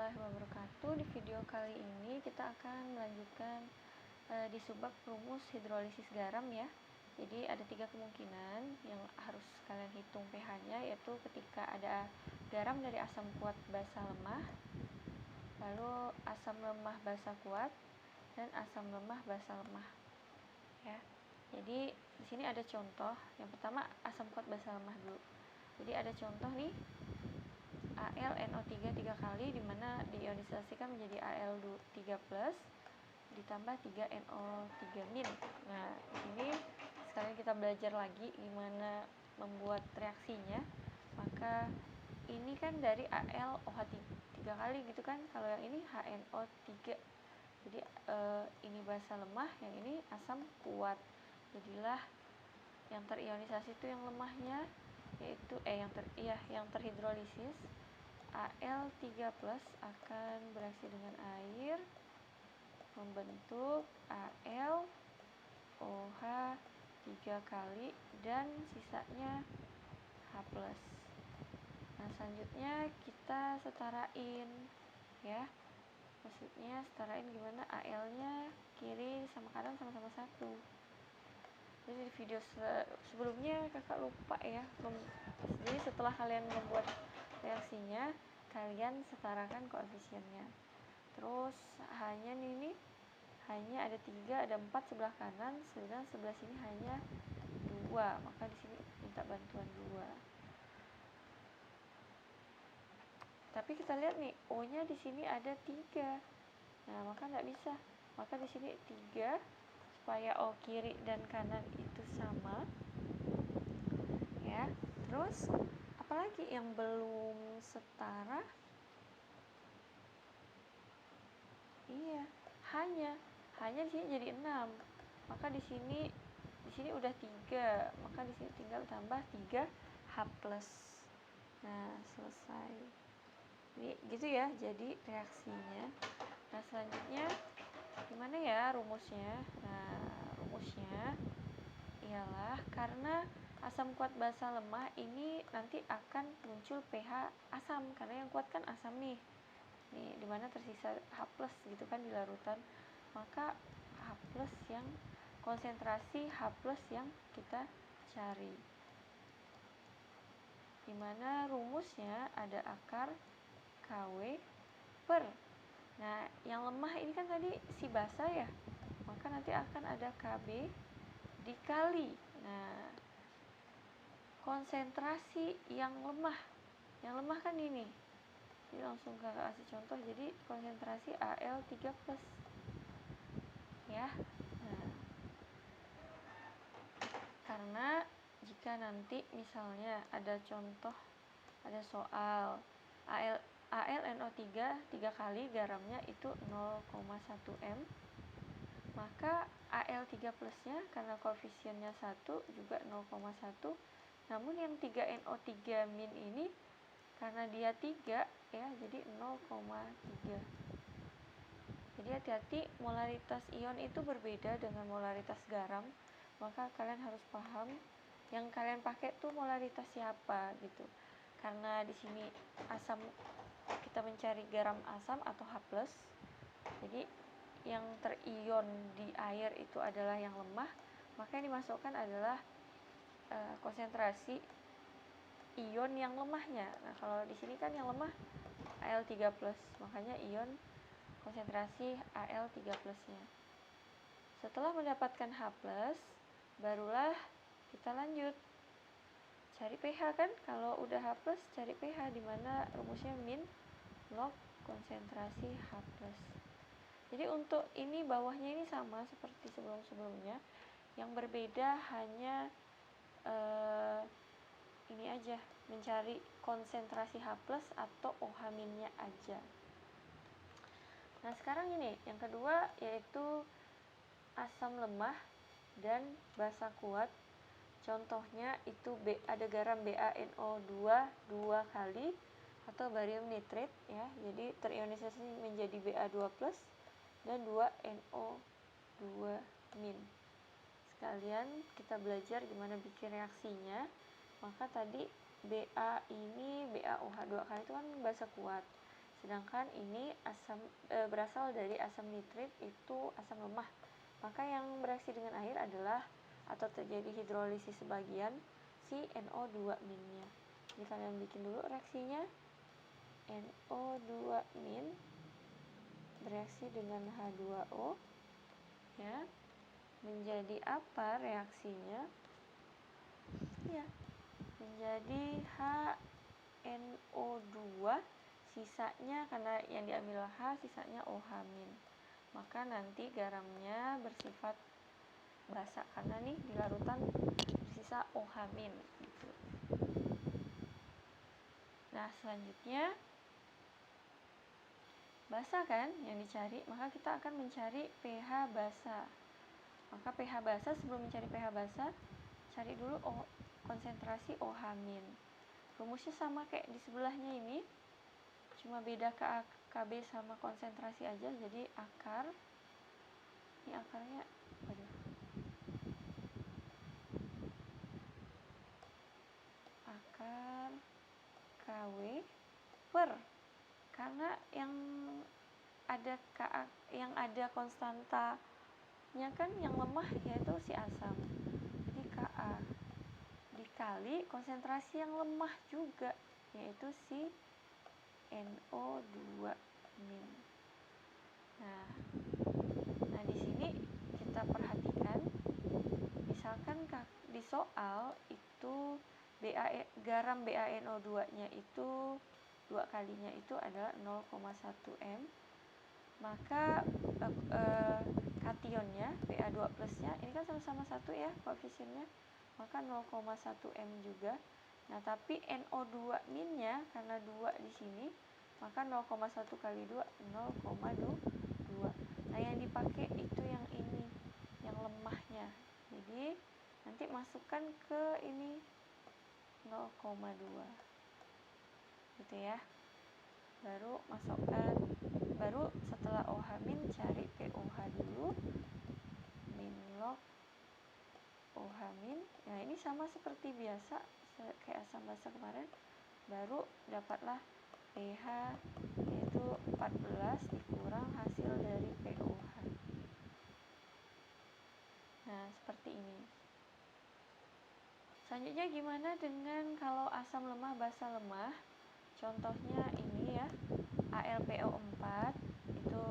warahmatullahi wabarakatuh. Di video kali ini kita akan melanjutkan di subbab rumus hidrolisis garam ya. Jadi ada 3 kemungkinan yang harus kalian hitung pH-nya, yaitu ketika ada garam dari asam kuat basa lemah, lalu asam lemah basa kuat, dan asam lemah basa lemah ya. Jadi di sini ada contoh. Yang pertama asam kuat basa lemah dulu. Jadi ada contoh nih, AlNO3 3 kali, dimana diionisasikan menjadi Al3+ ditambah 3NO3-. Nah, di sini sekalian kita belajar lagi gimana membuat reaksinya. Maka ini kan dari AlOH 3 kali gitu kan, kalau yang ini HNO3. Jadi ini basa lemah, yang ini asam kuat. Jadilah yang terionisasi itu yang lemahnya, yaitu yang terhidrolisis Al3+ akan bereaksi dengan air membentuk AlOH 3 kali dan sisanya H+. Nah, selanjutnya kita setarain ya. Maksudnya setarain gimana, Al-nya kiri sama kanan sama-sama 1. Jadi di video sebelumnya kakak lupa ya. Jadi setelah kalian membuat reaksinya, kalian setarakan koefisiennya. Terus hanya ada 3, ada 4 sebelah kanan, sedangkan sebelah sini hanya 2, maka di sini minta bantuan 2. Tapi kita lihat nih, O-nya di sini ada 3. Nah, maka nggak bisa. Maka di sini 3, supaya O kiri dan kanan itu sama ya. Terus apalagi yang belum setara? Iya, hanya di sini jadi 6. Maka di sini udah 3, maka di sini tinggal tambah 3H+. Nah, selesai. Ini gitu ya, jadi reaksinya. Nah, selanjutnya gimana ya rumusnya? Nah, rumusnya ialah karena asam kuat basa lemah ini nanti akan muncul pH asam, karena yang kuat kan asam nih. Nih, dimana tersisa H+ gitu kan di larutan. Maka H+ yang konsentrasi H+ yang kita cari. Dimana rumusnya ada akar KW per. Nah, yang lemah ini kan tadi si basa ya. Maka nanti akan ada KB dikali. Nah, konsentrasi yang lemah. Yang lemah kan ini. Jadi langsung kakak kasih contoh. Jadi konsentrasi Al3+ ya. Nah, karena jika nanti misalnya ada contoh, ada soal AlNO3 3 kali, garamnya itu 0,1 m, maka Al3+-nya karena koefisiennya 1 juga 0,1. Namun yang 3NO3- ini karena dia 3 ya, jadi 0,3. Jadi hati-hati, molaritas ion itu berbeda dengan molaritas garam. Maka kalian harus paham yang kalian pakai tuh molaritas siapa gitu. Karena di sini asam, kita mencari garam asam atau H+. Jadi yang terion di air itu adalah yang lemah, maka yang dimasukkan adalah konsentrasi ion yang lemahnya. Nah, kalau di sini kan yang lemah Al3+, makanya ion konsentrasi Al3+-nya. Setelah mendapatkan H+, barulah kita lanjut cari pH kan. Kalau udah H+, cari pH, dimana rumusnya min log konsentrasi H+. Jadi untuk ini bawahnya ini sama seperti sebelum-sebelumnya. Yang berbeda hanya ini aja, mencari konsentrasi H+ atau OH- aja. Nah, sekarang ini yang kedua, yaitu asam lemah dan basa kuat. Contohnya itu ada garam BaNO2 2 kali atau barium nitrit ya. Jadi terionisasi menjadi Ba2+ dan 2NO2-. Sekalian kita belajar gimana bikin reaksinya. Maka tadi BaOH 2 kali itu kan basa kuat. sedangkan ini berasal dari asam nitrit, itu asam lemah. Maka yang bereaksi dengan air adalah atau terjadi hidrolisis sebagian si NO2 minnya. Jadi kalian bikin dulu reaksinya. NO2 min bereaksi dengan H2O, ya. Menjadi apa reaksinya? Ya, menjadi HNO2, sisanya karena yang diambil H, sisanya OH min. Maka nanti garamnya bersifat basa karena nih di larutan bersisa OH min gitu. Nah, selanjutnya basa kan yang dicari, maka kita akan mencari pH basa. Maka pH basa, sebelum mencari pH basa, cari dulu konsentrasi OH min. Rumusnya sama kayak di sebelahnya ini, cuma beda KB sama konsentrasi aja. Jadi akar, ini akarnya, akar KW per, karena yang ada konstantanya kan yang lemah yaitu si asam. Jadi Ka dikali konsentrasi yang lemah juga yaitu si NO2 min. Nah di sini kita perhatikan, misalkan di soal itu garam BaNO2-nya itu 2 kalinya itu adalah 0,1 m, maka kationnya Ba2 plusnya ini kan sama-sama 1 ya koefisiennya, maka 0,1 m juga. Nah tapi NO2 minnya karena 2 di sini, maka 0,1 kali 2 0,2. Nah yang dipakai itu yang ini, yang lemahnya. Jadi nanti masukkan ke ini 0,2 gitu ya. Baru masukkan, baru setelah OH min cari POH dulu, min log OH min. Nah ini sama seperti biasa kayak asam basa kemarin, baru dapatlah pH yaitu 14 dikurang hasil dari POH. Nah seperti ini. Selanjutnya gimana dengan kalau asam lemah basa lemah? Contohnya ini ya, AlPO4 itu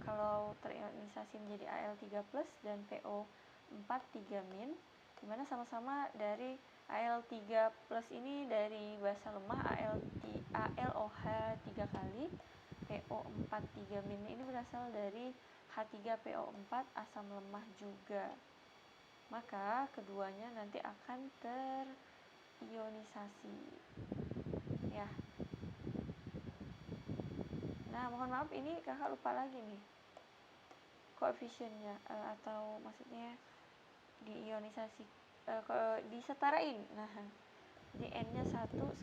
kalau terionisasi menjadi Al3+ dan PO4 3-, dimana sama-sama dari Al3+ ini dari basa lemah, AlOH 3 kali, PO4 3- ini berasal dari H3PO4 asam lemah juga. Maka keduanya nanti akan terionisasi ya. Nah mohon maaf ini kakak lupa lagi nih koefisiennya, atau maksudnya diionisasi, disetarain. Nah jadi N nya 1, 1,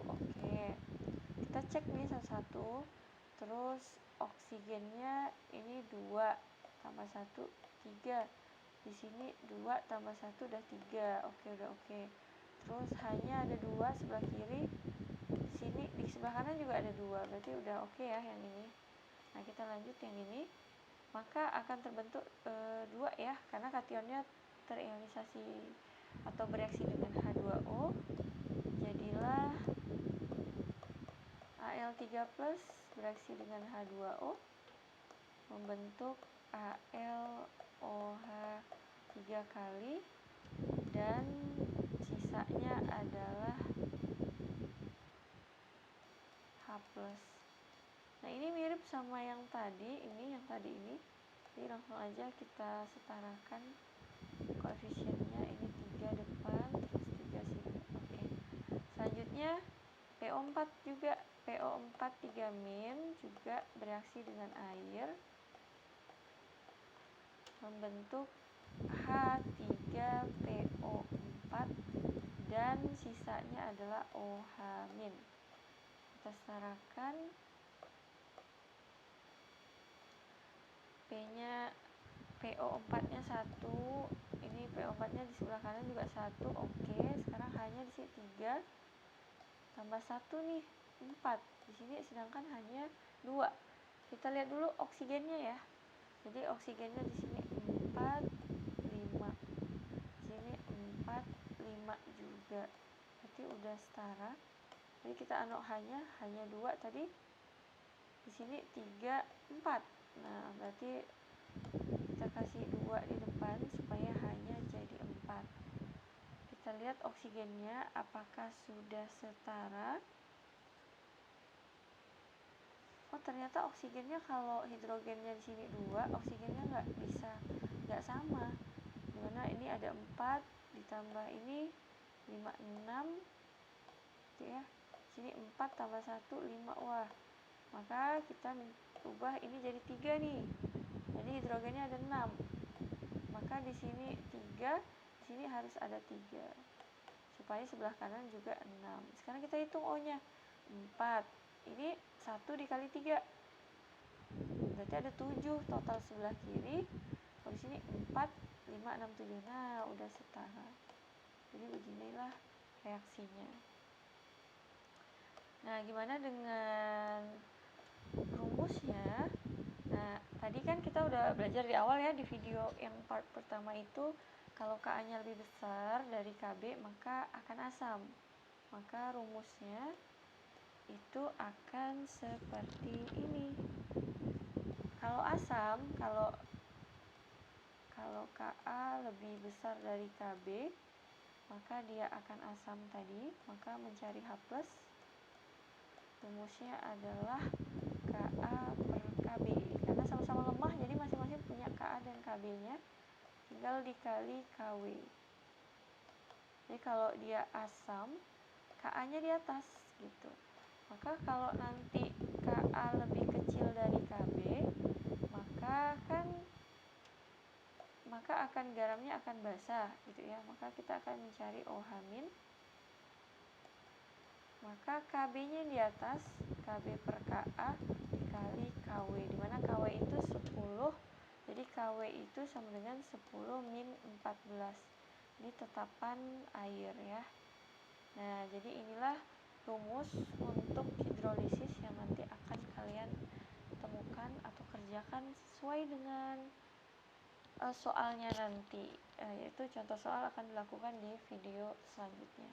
oke. Kita cek nih satu-satu. Terus oksigennya ini 2 tambah 1 3. Di sini 2 tambah 1 udah 3. Oke, udah oke. Terus hanya ada 2 sebelah kiri. Di sini di sebelah kanan juga ada 2. Berarti udah oke ya yang ini. Nah, kita lanjut yang ini. Maka akan terbentuk 2 ya, karena kationnya terionisasi atau bereaksi dengan H2O. Jadilah Al3+ bereaksi dengan H2O membentuk AlOH 3 kali dan sisanya adalah H+. Nah ini mirip sama yang tadi ini, jadi langsung aja kita setarakan koefisiennya. Ini 3 depan terus 3 sini. Oke. Selanjutnya PO4 juga, PO4 3- juga bereaksi dengan air membentuk H3PO4 dan sisanya adalah OH-. Kita setarakan, P-nya PO4 nya 1, ini PO4 nya di sebelah kanan juga 1, oke. Sekarang H nya di sini 3 tambah 1 nih, 4 di sini, sedangkan hanya 2. Kita lihat dulu oksigennya ya. Jadi oksigennya di sini 4, 5. Di sini 4, 5 juga. Berarti udah setara. Jadi kita hanya 2 tadi. Di sini 3, 4. Nah, berarti kita kasih 2 di depan supaya hanya jadi 4. Kita lihat oksigennya apakah sudah setara. Oh, ternyata oksigennya kalau hidrogennya di sini 2, oksigennya nggak sama. Dimana ini ada 4 ditambah ini 5, 6 gitu ya. Sini 4 tambah 1, 5. Wah, maka kita ubah ini jadi 3 nih. Jadi hidrogennya ada 6. Maka di sini 3, di sini harus ada 3. Supaya sebelah kanan juga 6. Sekarang kita hitung O-nya. 4. Ini 1 dikali 3. Berarti ada 7 total sebelah kiri. Kalau di sini 4, 5, 6, 7. Nah, udah setara. Jadi beginilah reaksinya. Nah, gimana dengan rumusnya? Nah, tadi kan kita udah belajar di awal ya, di video yang part pertama itu, kalau Ka-nya lebih besar dari Kb maka akan asam. Maka rumusnya itu akan seperti ini. Kalau asam, kalau Ka lebih besar dari Kb, maka dia akan asam tadi. Maka mencari H+, rumusnya adalah Ka per Kb. Karena sama-sama lemah, jadi masing-masing punya Ka dan Kb-nya. Tinggal dikali Kw. Jadi kalau dia asam, Ka-nya di atas gitu. Maka kalau nanti Ka lebih kecil dari Kb, maka garamnya akan basah gitu ya. Maka kita akan mencari OH-. Maka Kb-nya di atas, Kb per Ka dikali Kw, dimana Kw itu 10. Jadi Kw itu sama dengan 10 min 14. Ini tetapan air ya. Nah, jadi inilah rumus untuk hidrolisis yang nanti akan kalian temukan atau kerjakan sesuai dengan soalnya nanti. Yaitu contoh soal akan dilakukan di video selanjutnya.